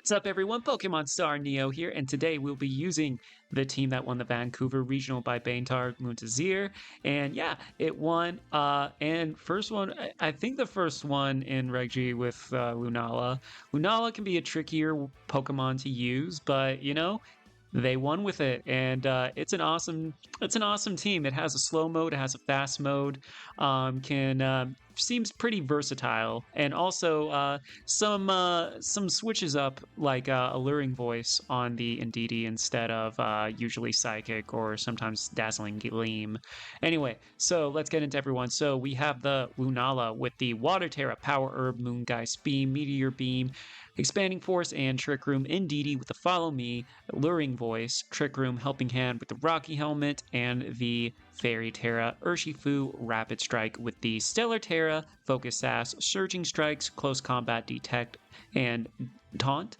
What's up, everyone? Pokemon Star Neo here, and today we'll be using the team that won the Vancouver Regional by Baintar Muntazir. And yeah, it won. And first one, I think the first one in Reg G with Lunala. Lunala can be a trickier Pokemon to use, but you know, they won with it, and it's an awesome team. It has a slow mode, it has a fast mode, can seems pretty versatile, and also some switches up, like alluring voice on the Indeedee instead of usually psychic or sometimes dazzling gleam. Anyway, so let's get into everyone. So we have the Lunala with the Water Terra, Power Herb, Moongeist Beam, Meteor Beam, Expanding Force, and Trick Room. Indeedee with the Follow Me, Luring Voice, Trick Room, Helping Hand with the Rocky Helmet, and the Fairy Terra, Urshifu, Rapid Strike with the Stellar Terra, Focus Sass, Surging Strikes, Close Combat, Detect, and Taunt.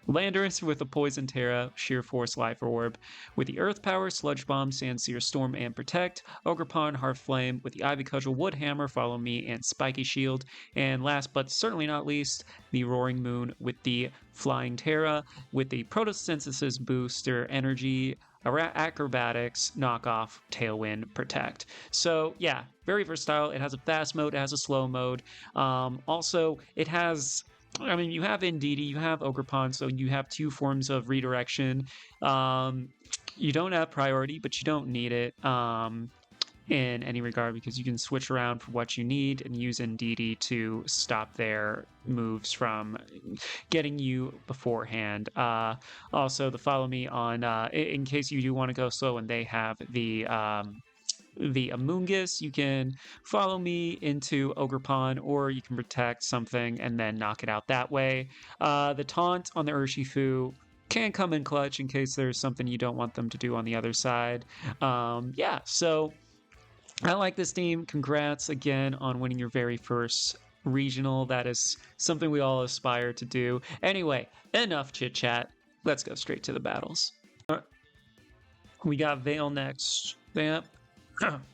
Landorus with the Poison Terra, Sheer Force, Life Orb, with the Earth Power, Sludge Bomb, Sandsear, Storm, and Protect. Ogerpon, Heart Flame with the Ivy Cudgel, Wood Hammer, Follow Me, and Spiky Shield. And last but certainly not least, the Roaring Moon with the Flying Terra, with the Photosynthesis Booster, Energy, Acrobatics, Knockoff, Tailwind, Protect. So yeah, very versatile. It has a fast mode, it has a slow mode. Also, it has, I mean, you have Indeedee, you have Ogerpon, so you have two forms of redirection. You don't have priority, but you don't need it in any regard, because you can switch around for what you need and use Indeedee to stop their moves from getting you beforehand. Also, the Follow Me on, in case you do want to go slow and they have the Amoonguss, you can Follow Me into Ogerpon, or you can protect something and then knock it out that way. The Taunt on the Urshifu can come in clutch in case there's something you don't want them to do on the other side. Yeah, so I like this team. Congrats again on winning your very first regional. That is something we all aspire to do. Anyway, enough chit chat. Let's go straight to the battles. We got Vale next. Yep.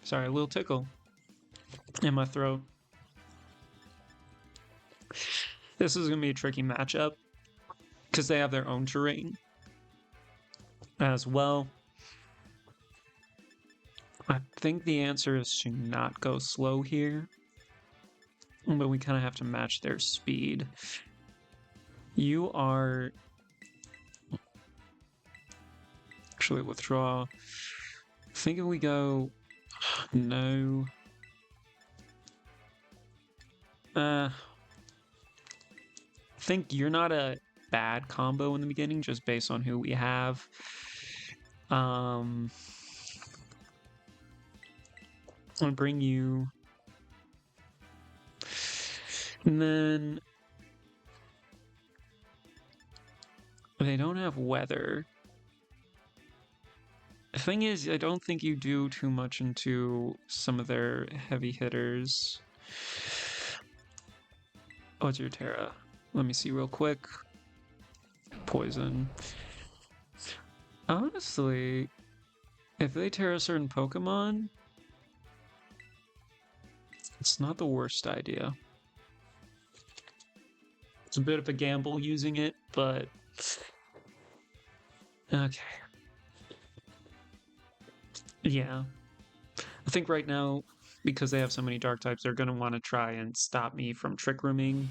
Sorry, a little tickle in my throat. This is going to be a tricky matchup because they have their own terrain as well. I think the answer is to not go slow here, but we kind of have to match their speed. You are... Actually, withdraw. I think if we go... No. I think you're not a bad combo in the beginning, just based on who we have. I'll bring you, and then they don't have weather. The thing is, I don't think you do too much into some of their heavy hitters. What's your Terra? Let me see real quick. Poison. Honestly, if they Terra a certain Pokemon, it's not the worst idea. It's a bit of a gamble using it, but okay. Yeah. I think right now, because they have so many dark types, they're going to want to try and stop me from Trick Rooming.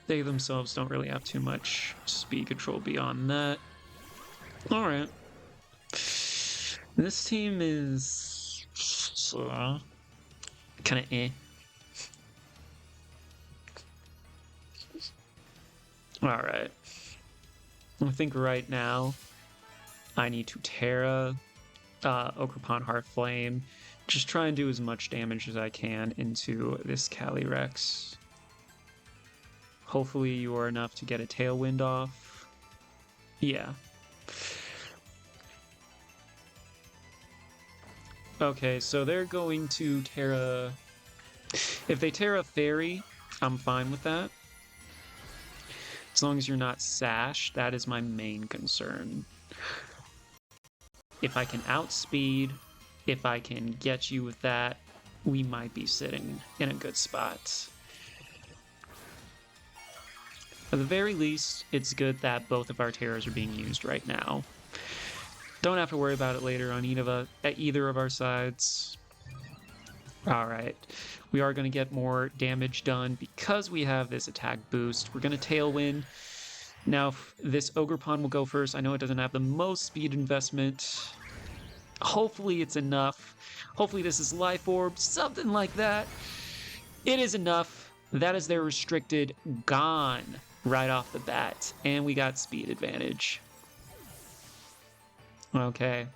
They themselves don't really have too much speed control beyond that. Alright. This team is kind of eh. Alright. I think right now I need to Terra, Ogerpon, Heart Flame, just try and do as much damage as I can into this Calyrex. Hopefully you are enough to get a Tailwind off. Yeah. Okay, so they're going to Terra... If they Terra Fairy, I'm fine with that. As long as you're not Sash, that is my main concern. If I can outspeed, if I can get you with that, we might be sitting in a good spot. At the very least, it's good that both of our Terras are being used right now. Don't have to worry about it later on either of our sides. All right, we are going to get more damage done because we have this attack boost. We're going to Tailwind. Now, this Ogerpon will go first. I know it doesn't have the most speed investment. Hopefully it's enough. Hopefully this is Life Orb, something like that. It is enough. That is their restricted gone right off the bat. And we got speed advantage. Okay.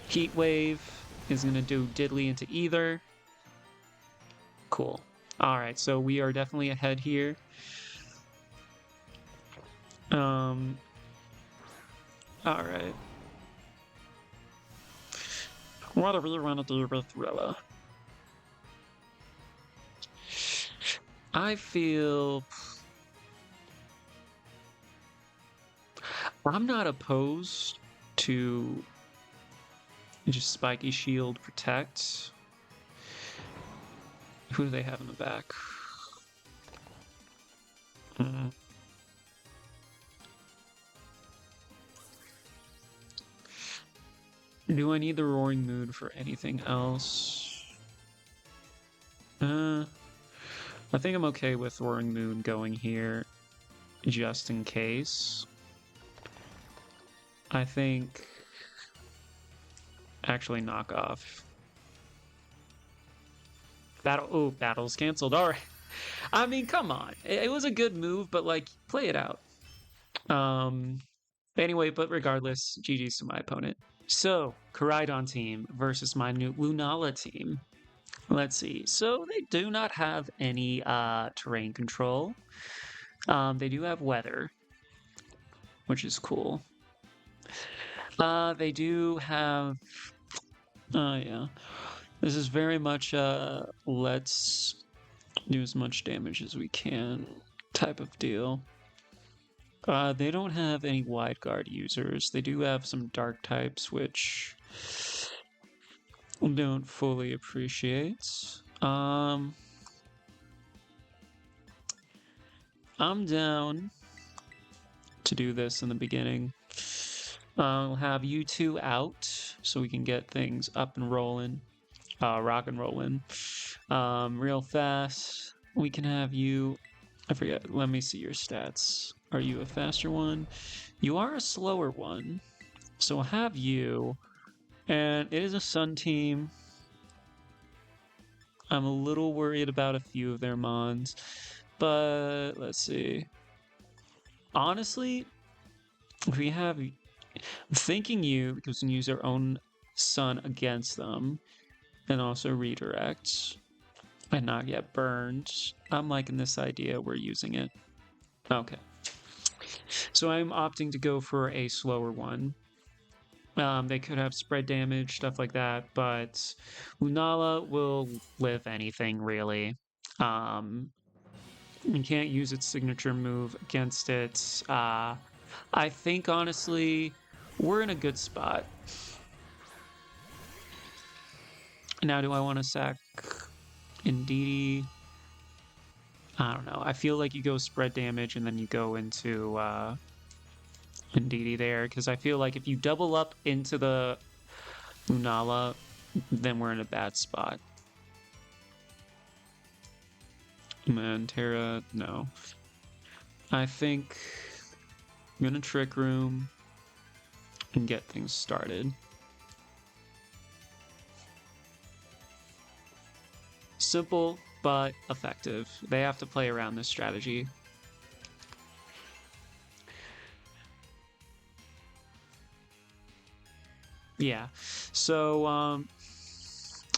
Heat Wave is going to do diddly into either. Cool. All right, so we are definitely ahead here. All right. What do we want to do with Rilla? I feel I'm not opposed to just Spiky Shield Protect. Who do they have in the back? Do I need the Roaring Moon for anything else? I think I'm okay with Roaring Moon going here, just in case. I think... Actually, knock off. Battle's canceled. All right. I mean, come on. It was a good move, but, like, play it out. Anyway, but regardless, GG's to my opponent. So, Koraidon team versus my new Lunala team. Let's see. So, they do not have any terrain control. They do have weather, which is cool. They do have... yeah. This is very much let's do as much damage as we can type of deal. They don't have any wide guard users. They do have some dark types, which I don't fully appreciate. I'm down to do this in the beginning. I'll have you two out so we can get things up and rolling. Rock and rolling. Real fast. We can have you... I forget. Let me see your stats. Are you a faster one? You are a slower one. So I'll have you. And it is a Sun team. I'm a little worried about a few of their mons. But let's see. Honestly, if we have... I'm thinking you, because we can use our own Sun against them. And also redirect. And not get burned. I'm liking this idea. We're using it. Okay. So I'm opting to go for a slower one. They could have spread damage, stuff like that, but Lunala will live anything, really. You can't use its signature move against it. I think, honestly, we're in a good spot. Now, do I want to sack Indeedee? I don't know. I feel like you go spread damage and then you go into Indeedee there, because I feel like if you double up into the Lunala, then we're in a bad spot. Man, Terra, no. I think I'm gonna Trick Room and get things started. Simple, but effective. They have to play around this strategy. Yeah, so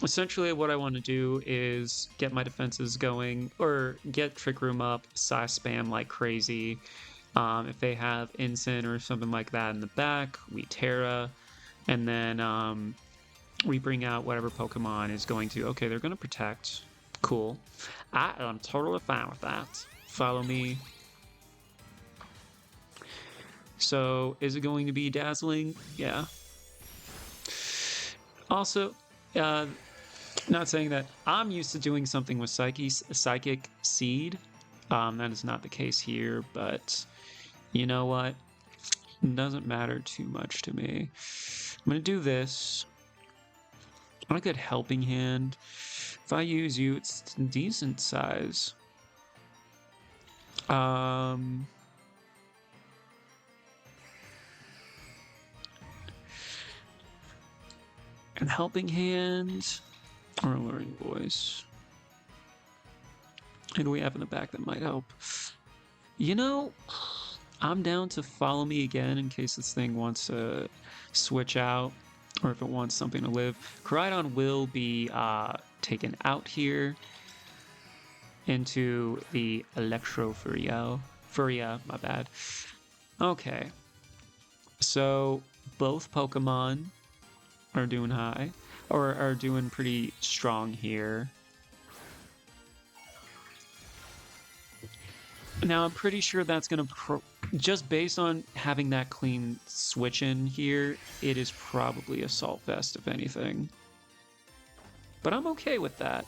essentially what I want to do is get my defenses going, or get Trick Room up, size spam like crazy. If they have Incin or something like that in the back, we Terra, and then we bring out whatever Pokemon is going to... Okay, they're going to protect. Cool. I'm totally fine with that. Follow me. So, is it going to be Dazzling? Yeah. Also, not saying that I'm used to doing something with Psychic Seed. That is not the case here, but you know what? It doesn't matter too much to me. I'm going to do this. On a good helping hand. If I use you, it's decent size. And helping hand or alluring voice. Who do we have in the back that might help? You know, I'm down to follow me again in case this thing wants to switch out or if it wants something to live. Koraidon will be taken out here into the Furia, my bad. Okay. So both Pokemon are doing high, or are doing pretty strong here. Now, I'm pretty sure that's going to, just based on having that clean switch in here, it is probably Assault Vest, if anything. But I'm okay with that.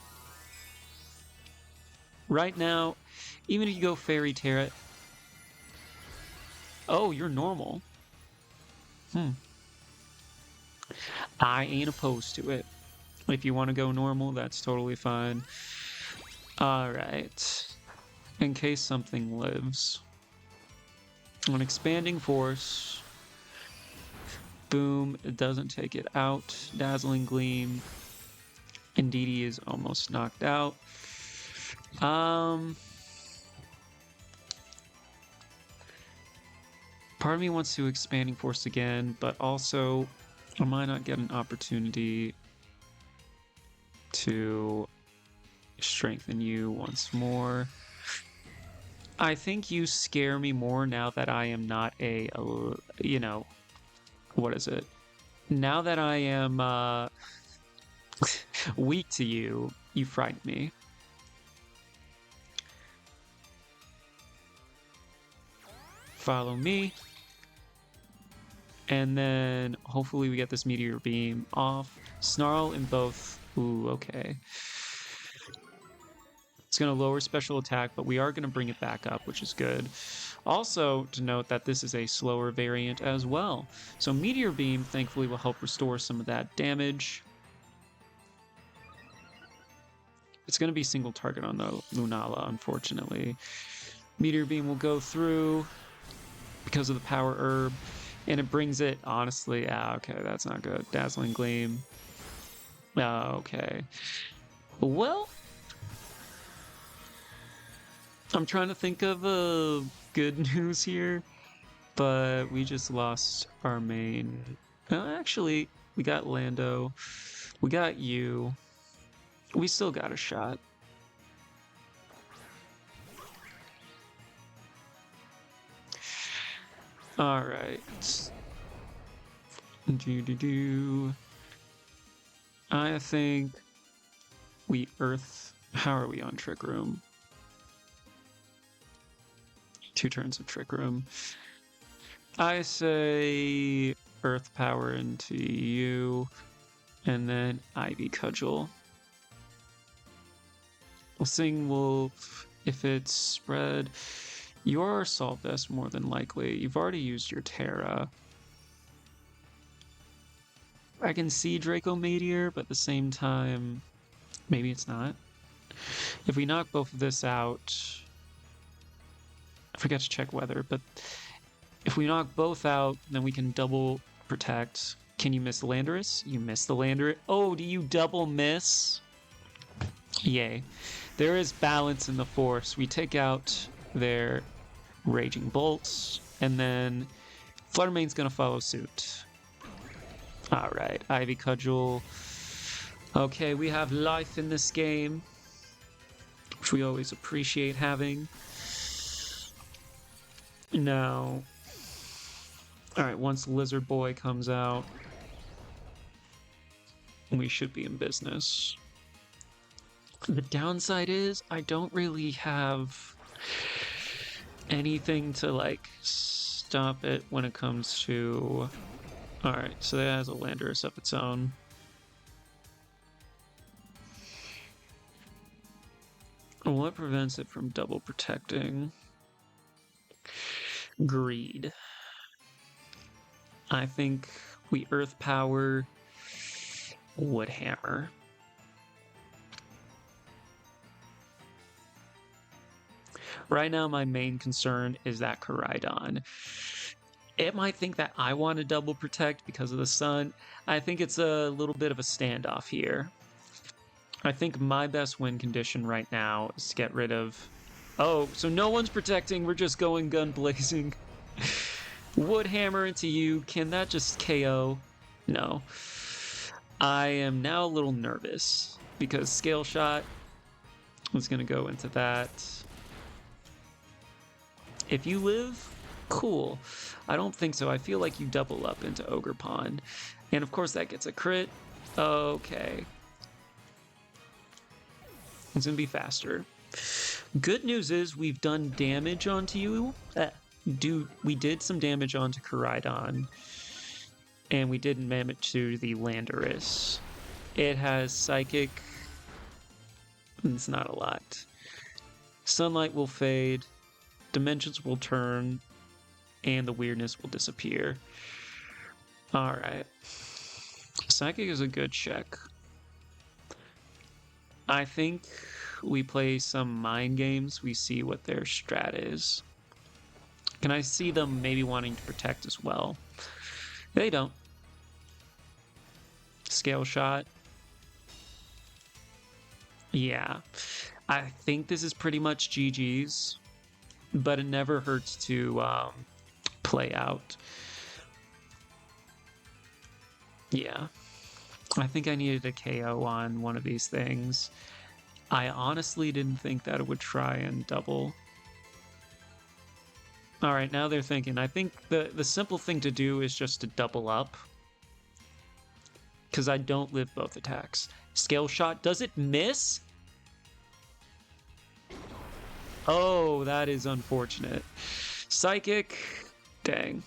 Right now, even if you go Fairy Tera... Oh, you're normal. I ain't opposed to it. If you want to go normal, that's totally fine. Alright. In case something lives. An Expanding Force. Boom. It doesn't take it out. Dazzling Gleam. Indeedee is almost knocked out. Part of me wants to Expanding Force again, but also I might not get an opportunity to strengthen you once more. I think you scare me more now that I am not you know, what is it? Now that I am weak to you, you frighten me. Follow me. And then hopefully we get this Meteor Beam off. Snarl in both. Ooh, okay. It's going to lower special attack, but we are going to bring it back up, which is good. Also, to note that this is a slower variant as well. So Meteor Beam, thankfully, will help restore some of that damage. It's going to be single target on the Lunala, unfortunately. Meteor Beam will go through because of the Power Herb. And it brings it, honestly, okay, that's not good. Dazzling Gleam. Okay. Well, I'm trying to think of good news here, but we just lost our main... actually, we got Lando. We got you. We still got a shot. Alright. I think we Earth... How are we on Trick Room? 2 turns of Trick Room. I say Earth Power into you, and then Ivy Cudgel. Sing Wolf, if it's spread... Your Assault Vest, more than likely. You've already used your Terra. I can see Draco Meteor, but at the same time, maybe it's not. If we knock both of this out... I forgot to check weather, but if we knock both out, then we can double protect. Can you miss Landorus? You missed the Landorus. Oh, do you double miss? Yay. There is balance in the Force. We take out their Raging Bolts, and then Fluttermane's gonna follow suit. Alright, Ivy Cudgel. Okay, we have life in this game, which we always appreciate having. Now, alright, once Lizard Boy comes out, we should be in business. The downside is, I don't really have anything to, like, stop it when it comes to... Alright, so that has a Landorus of its own. What prevents it from double protecting? Greed. I think we Earth Power Woodhammer. Right now, my main concern is that Koraidon. It might think that I want to double protect because of the sun. I think it's a little bit of a standoff here. I think my best win condition right now is to get rid of... Oh, so no one's protecting. We're just going gun blazing. Woodhammer into you. Can that just KO? No. I am now a little nervous because Scale Shot is going to go into that. If you live, cool. I don't think so. I feel like you double up into Ogre Pond. And of course that gets a crit. Okay. It's going to be faster. Good news is we've done damage onto you. We did some damage onto Koraidon. And we did damage to the Landorus. It has Psychic. It's not a lot. Sunlight will fade. Dimensions will turn. And the weirdness will disappear. Alright. Psychic is a good check. I think we play some mind games. We see what their strat is. Can I see them maybe wanting to protect as well? They don't. Scale Shot. Yeah. I think this is pretty much GG's. But it never hurts to play out. Yeah. I think I needed a KO on one of these things. I honestly didn't think that it would try and double. Alright, now they're thinking. I think the simple thing to do is just to double up. Because I don't live both attacks. Scale Shot, does it miss? Oh, that is unfortunate. Psychic, dang.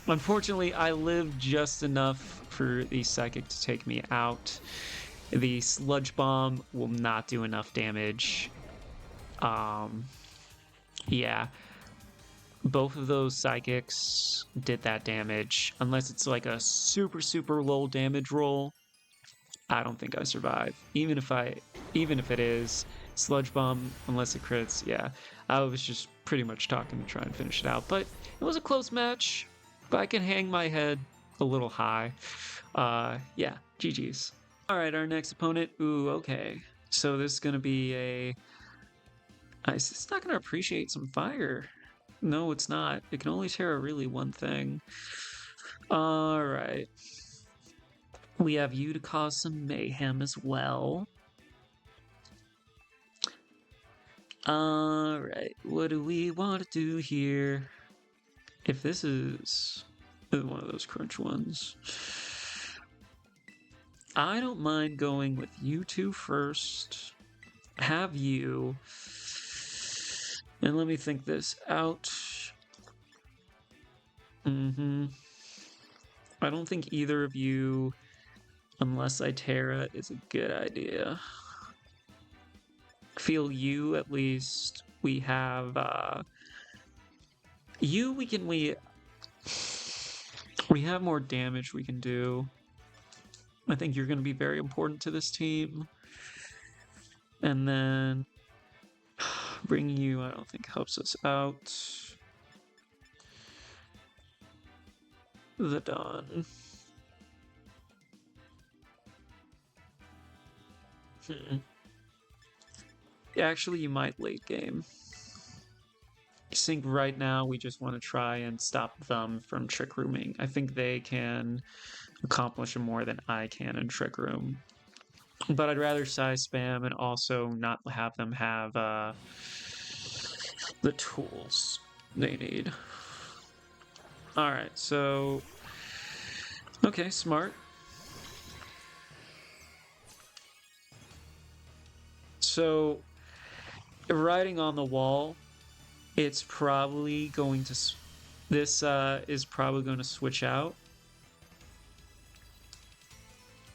Unfortunately, I live just enough for the Psychic to take me out. The Sludge Bomb will not do enough damage. Yeah. Both of those Psychics did that damage. Unless it's like a super, super low damage roll, I don't think I survive. Even if it is Sludge Bomb, unless it crits, yeah. I was just pretty much talking to try and finish it out. But it was a close match. But I can hang my head a little high. Yeah, GG's. Alright, our next opponent. Ooh, okay. So this is going to be a... It's not going to appreciate some fire. No, it's not. It can only tear really one thing. Alright. We have you to cause some mayhem as well. Alright, what do we want to do here? If this is one of those crunch ones, I don't mind going with you two first. Have you. And let me think this out. I don't think either of you, unless I Terra, is a good idea. Feel you, at least. We have, you, we have more damage we can do. I think you're going to be very important to this team. And then bringing you, I don't think helps us out. The Dawn. Actually, you might late game. I think right now we just want to try and stop them from Trick Rooming. I think they can accomplish more than I can in Trick Room. But I'd rather size spam and also not have them have the tools they need. Alright, so... Okay, smart. So, writing on the wall, it's probably going to... This is probably going to switch out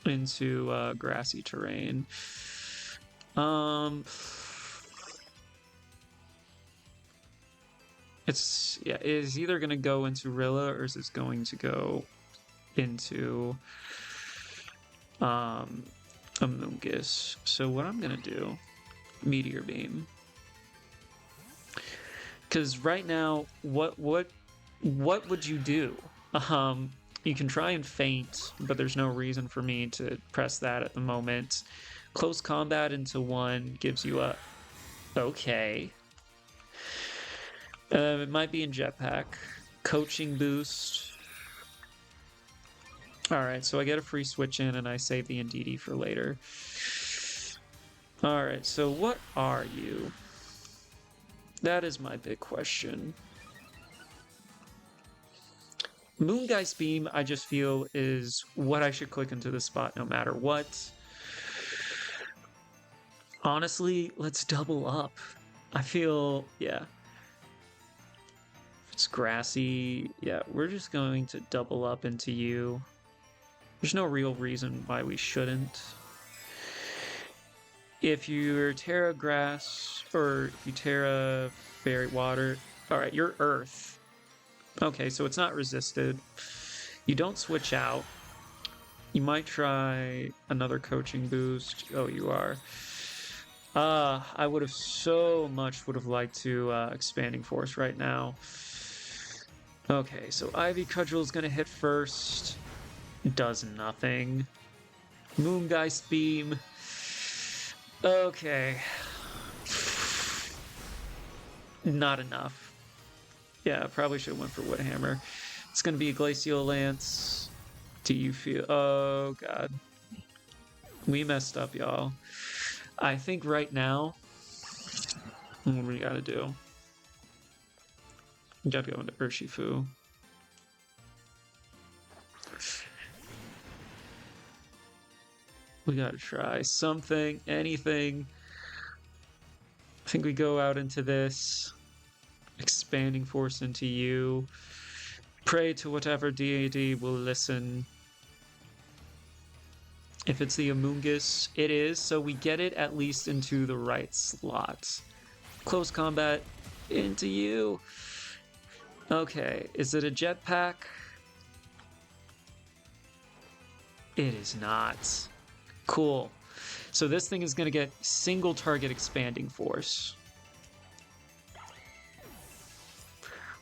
into grassy terrain. yeah, it's either gonna go into Rilla or is it going to go into Amoonguss. So what I'm gonna do, Meteor Beam. Because right now, what would you do? You can try and feint, but there's no reason for me to press that at the moment. Close combat into 1 gives you a... Okay. It might be in Jetpack. Coaching boost. Alright, so I get a free switch in and I save the Indeedee for later. Alright, so what are you? That is my big question. Moongeist Beam, I just feel, is what I should click into the spot no matter what. Honestly, let's double up. I feel, yeah. It's grassy. Yeah, we're just going to double up into you. There's no real reason why we shouldn't. If you're Terra Grass, or if you Terra Fairy Water, alright, you're Earth. Okay, so it's not resisted. You don't switch out. You might try another coaching boost. Oh, you are. I would have so much would have liked to Expanding Force right now. Okay, so Ivy Cudgel is going to hit first. Does nothing. Moongeist Beam. Okay. Not enough. Yeah, probably should have went for Woodhammer. It's going to be a Glacial Lance. Do you feel... Oh, God. We messed up, y'all. I think right now... What do we gotta do? We gotta go into Urshifu. We gotta try something, anything. I think we go out into this. Expanding Force into you. Pray to whatever deity will listen. If it's the Amoonguss, it is, so we get it at least into the right slot. Close combat into you. Okay, is it a jetpack? It is not. Cool. So this thing is going to get single target Expanding Force.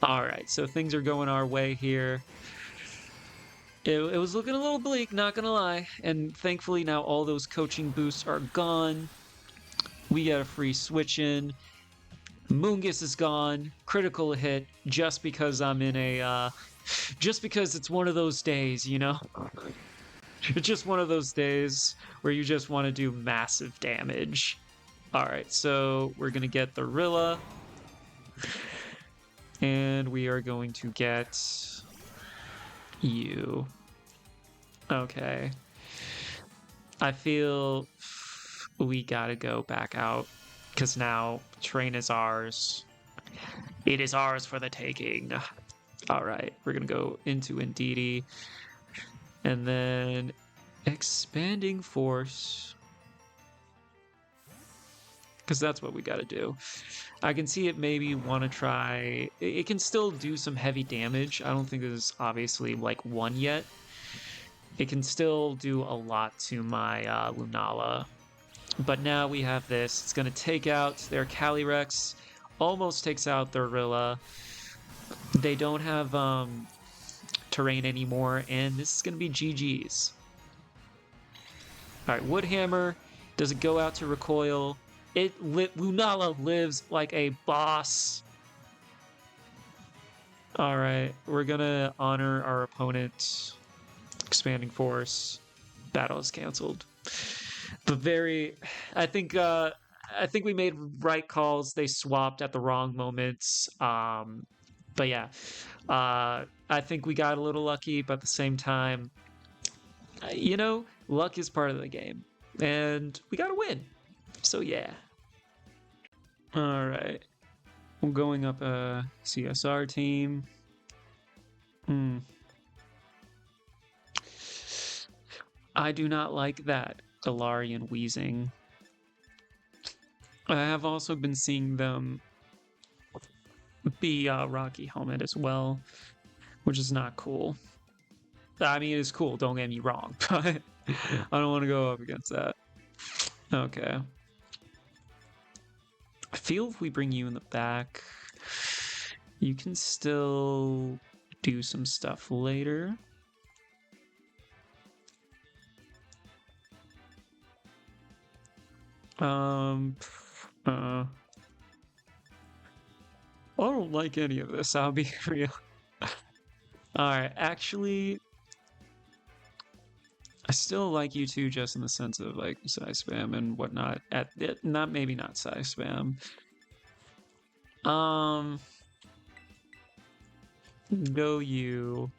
Alright, so things are going our way here. It was looking a little bleak, not gonna lie. And thankfully now all those coaching boosts are gone. We got a free switch in. Moongus is gone. Critical hit just because I'm in a... just because it's one of those days, you know? It's just one of those days where you just want to do massive damage. Alright, so we're gonna get the Rilla. And we are going to get... you. Okay. I feel we gotta go back out because now train is ours. It is ours for the taking. All right, we're gonna go into Indeedee and then Expanding Force because that's what we gotta do. I can see it maybe want to try... It can still do some heavy damage. I don't think there's obviously like one yet. It can still do a lot to my Lunala. But now we have this. It's going to take out their Calyrex. Almost takes out their Rilla. They don't have terrain anymore. And this is going to be GG's. Alright, Woodhammer. Does it go out to recoil? Lunala lives like a boss. Alright, we're gonna honor our opponent. Expanding Force. Battle is cancelled. But I think we made right calls. They swapped at the wrong moments. But yeah. I think we got a little lucky, but at the same time, you know, luck is part of the game. And we gotta win. So yeah. Alright. I'm going up a CSR team. I do not like that Galarian wheezing. I have also been seeing them be Rocky Helmet as well, which is not cool. I mean, it's cool, don't get me wrong, but I don't want to go up against that. Okay. I feel if we bring you in the back, you can still do some stuff later. I don't like any of this, I'll be real. Alright, actually, I still like you two just in the sense of like size spam and whatnot. Maybe not size spam. Go you.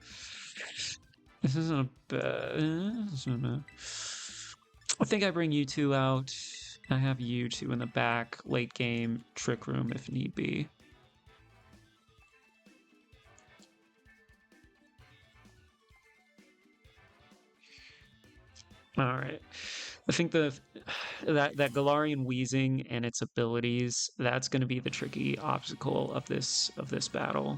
This isn't a bad. I think I bring you two out. I have you two in the back, late game, trick room if need be. All right. I think that Galarian Wheezing and its abilities, that's going to be the tricky obstacle of this battle.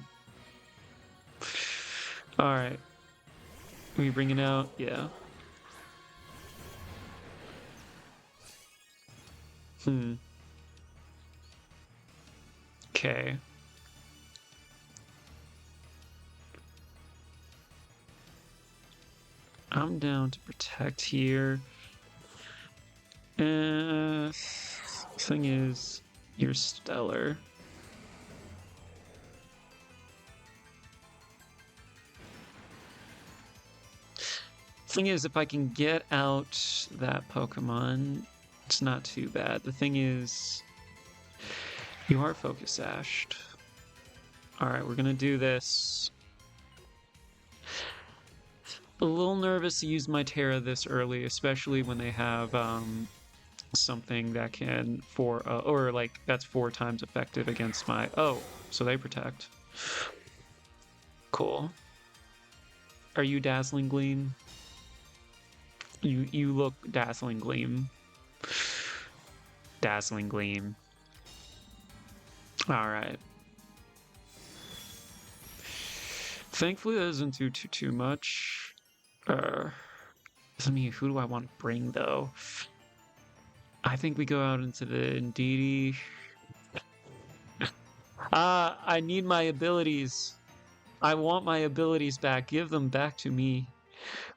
All right. Are we bringing out? Yeah. Okay. I'm down to protect here. Thing is, you're stellar. Thing is, if I can get out that Pokemon, it's not too bad. The thing is, you are Focus Sashed. Alright, we're gonna do this. A little nervous to use my Terra this early, especially when they have something that can or like that's 4 times effective against my so they protect. Cool. Are you Dazzling Gleam? You look Dazzling Gleam. Dazzling Gleam. Alright. Thankfully that doesn't do too much. I mean, who do I want to bring though? I think we go out into the Indeedee. I need my abilities. I want my abilities back. Give them back to me.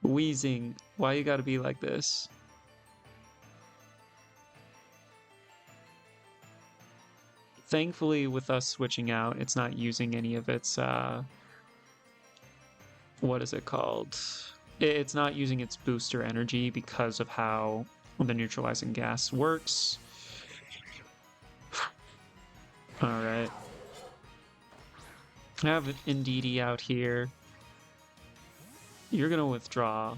Wheezing. Why you gotta be like this? Thankfully, with us switching out, it's not using any of its, what is it called? It's not using its booster energy because of how the neutralizing gas works. Alright. I have Indeedee out here. You're gonna withdraw.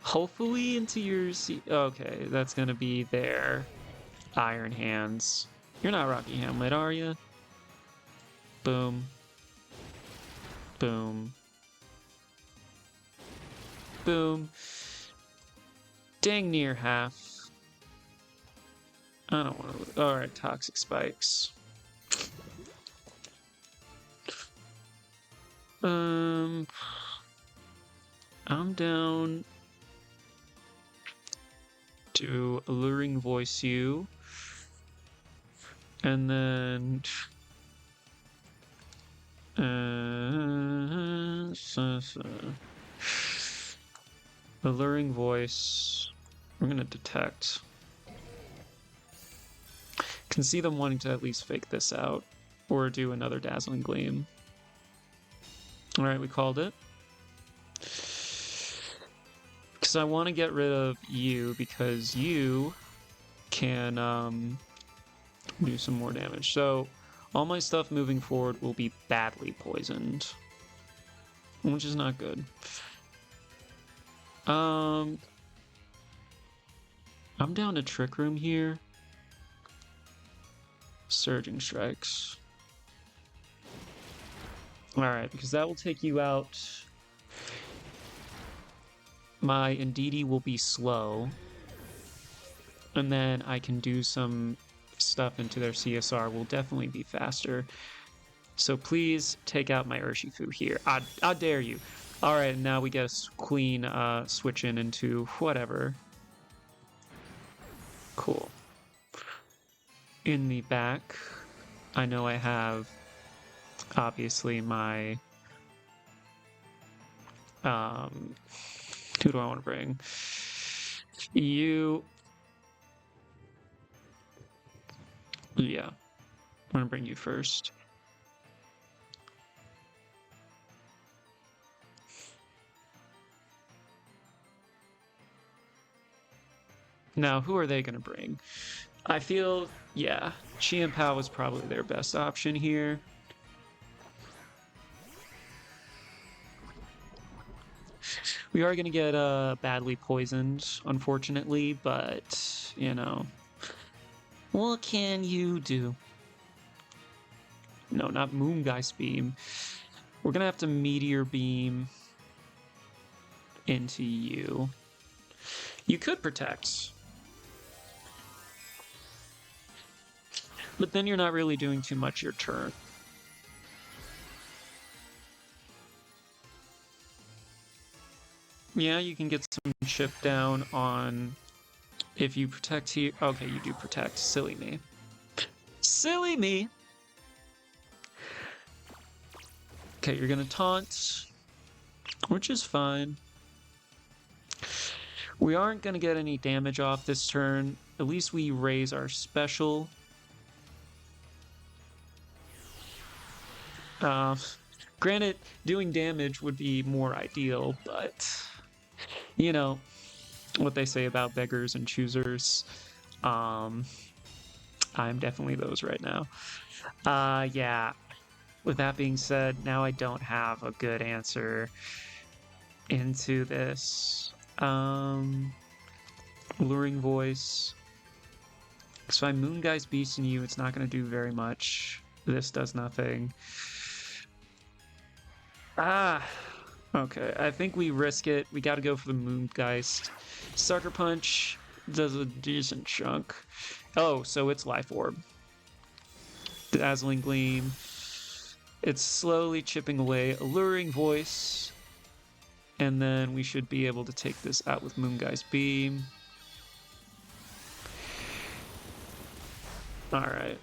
Hopefully into your okay, that's gonna be their Iron Hands. You're not Rocky Hamlet, are you? Boom. Boom. Boom. Dang near half. I don't want to. Alright, Toxic Spikes. I'm down to Alluring Voice you. And then Alluring Voice. We're gonna detect. Can see them wanting to at least fake this out or do another Dazzling Gleam. All right, we called it. Because I want to get rid of you because you can do some more damage. So all my stuff moving forward will be badly poisoned, which is not good. I'm down to Trick Room here. Surging Strikes. Alright, because that will take you out. My Indeedee will be slow. And then I can do some stuff into their CSR will definitely be faster. So please take out my Urshifu here. I dare you. All right, now we get a Queen switch into whatever. Cool. In the back, I know I have obviously my who do I want to bring? You. Yeah, I'm gonna bring you first. Now, who are they gonna bring? I feel, yeah, Chi and Pao was probably their best option here. We are going to get badly poisoned, unfortunately, but, you know, what can you do? No, not Moongeist Beam. We're going to have to Meteor Beam into you. You could protect. But then you're not really doing too much your turn. Yeah, you can get some chip down on if you protect here. Okay, you do protect. Silly me. Silly me! Okay, you're gonna taunt, which is fine. We aren't gonna get any damage off this turn. At least we raise our special. Granted, doing damage would be more ideal, but you know what they say about beggars and choosers. I'm definitely those right now. Yeah. With that being said, now I don't have a good answer into this. Luring Voice. So I Moongeist Beast in you, it's not going to do very much. This does nothing. Okay, I think we risk it. We got to go for the Moongeist. Sucker Punch does a decent chunk. Oh, so it's Life Orb. Dazzling Gleam. It's slowly chipping away. Alluring Voice. And then we should be able to take this out with Moongeist Beam. Alright.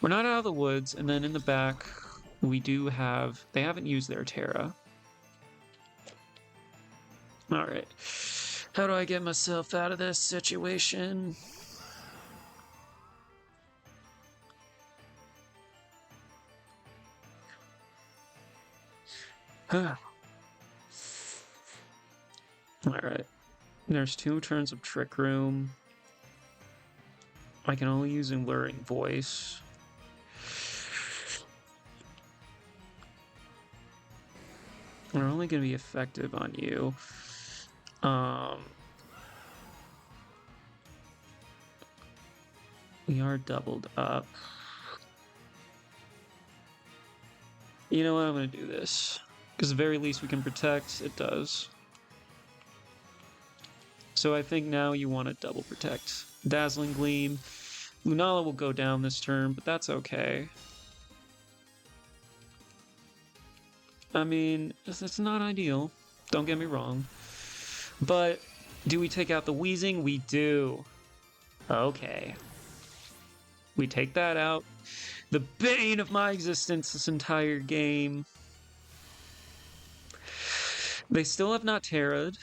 We're not out of the woods, and then in the back, we do have... They haven't used their Terra. Alright. How do I get myself out of this situation? Alright. There's 2 turns of Trick Room. I can only use Alluring Voice. They're only going to be effective on you. We are doubled up. You know what? I'm going to do this. Because at the very least we can protect. It does. So I think now you want to double protect. Dazzling Gleam. Lunala will go down this turn, but that's okay. I mean, it's not ideal. Don't get me wrong. But do we take out the Wheezing? We do. Okay. We take that out. The bane of my existence this entire game. They still have not Terra'd,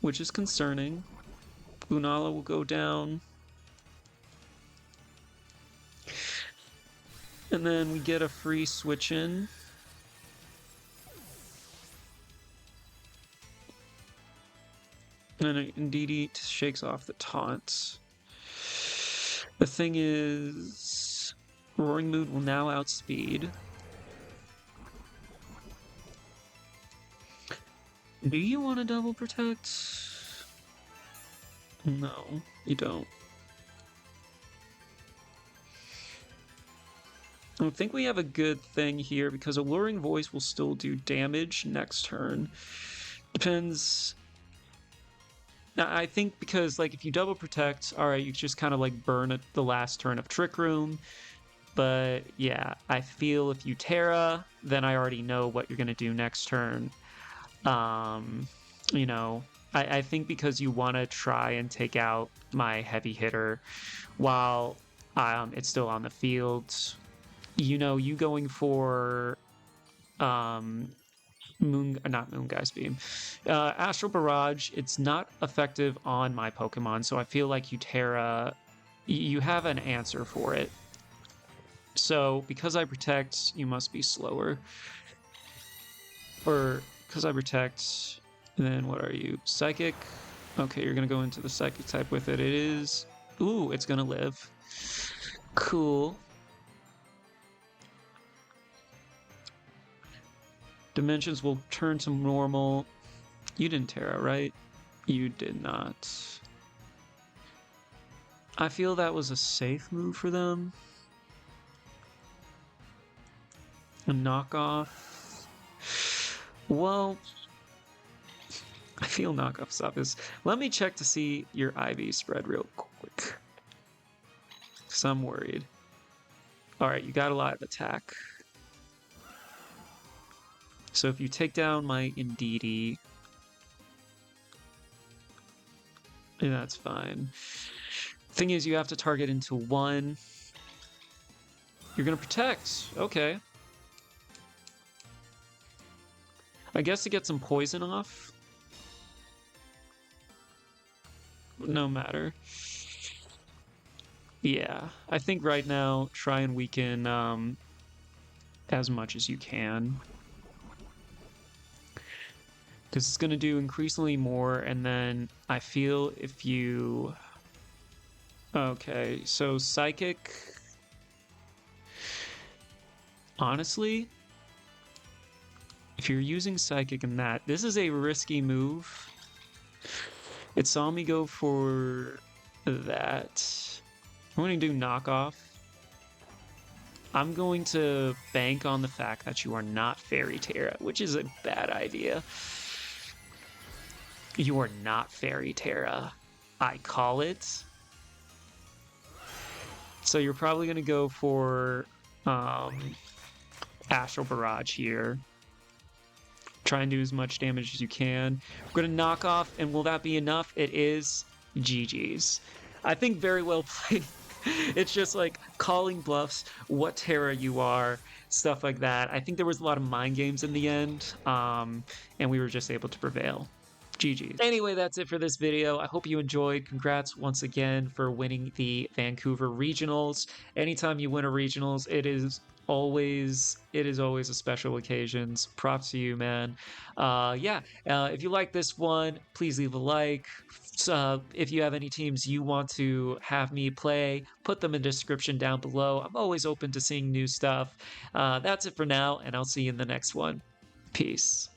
which is concerning. Lunala will go down. And then we get a free switch in. And Indeedee shakes off the taunts. The thing is, Roaring Mood will now outspeed. Do you want to double protect? No, you don't. I think we have a good thing here because Alluring Voice will still do damage next turn. Depends. Now, I think because like if you double protect, all right, you just kind of like burn the last turn of Trick Room. But yeah, I feel if you Terra, then I already know what you're gonna do next turn. Um, you know, I think because you want to try and take out my heavy hitter while it's still on the field. You know, you going for um not Moon Guy's Beam. Astral Barrage, it's not effective on my Pokemon, so I feel like you Terra, you have an answer for it. So because I protect, you must be slower. Or because I protect, then what are you? Psychic? Okay, you're gonna go into the Psychic type with it. It is... Ooh, it's gonna live. Cool. Dimensions will turn to normal. You didn't Terra, right? You did not. I feel that was a safe move for them. A knockoff. Well, I feel knockoff stuff is... Let me check to see your IV spread real quick. Because I'm worried. Alright, you got a lot of attack. So if you take down my Indeedee, that's fine. Thing is, you have to target into one. You're gonna protect. Okay. I guess to get some poison off. No matter. Yeah, I think right now, try and weaken as much as you can. Because it's going to do increasingly more, and then I feel if you... Okay, so Psychic... Honestly, if you're using Psychic in that, this is a risky move. It saw me go for that. I'm going to do Knockoff. I'm going to bank on the fact that you are not Fairy Terra, which is a bad idea. You are not Fairy Terra. I call it. So you're probably going to go for Astral Barrage here. Try and do as much damage as you can. We're going to knock off, and will that be enough? It is. GG's. I think very well played. It's just like calling bluffs, what Terra you are, stuff like that. I think there was a lot of mind games in the end, and we were just able to prevail. GG's. Anyway, that's it for this video. I hope you enjoyed. Congrats once again for winning the Vancouver Regionals. Anytime you win a Regionals, it is always a special occasion. Props to you, man. If you like this one, please leave a like. If you have any teams you want to have me play, put them in the description down below. I'm always open to seeing new stuff. That's it for now, and I'll see you in the next one. Peace.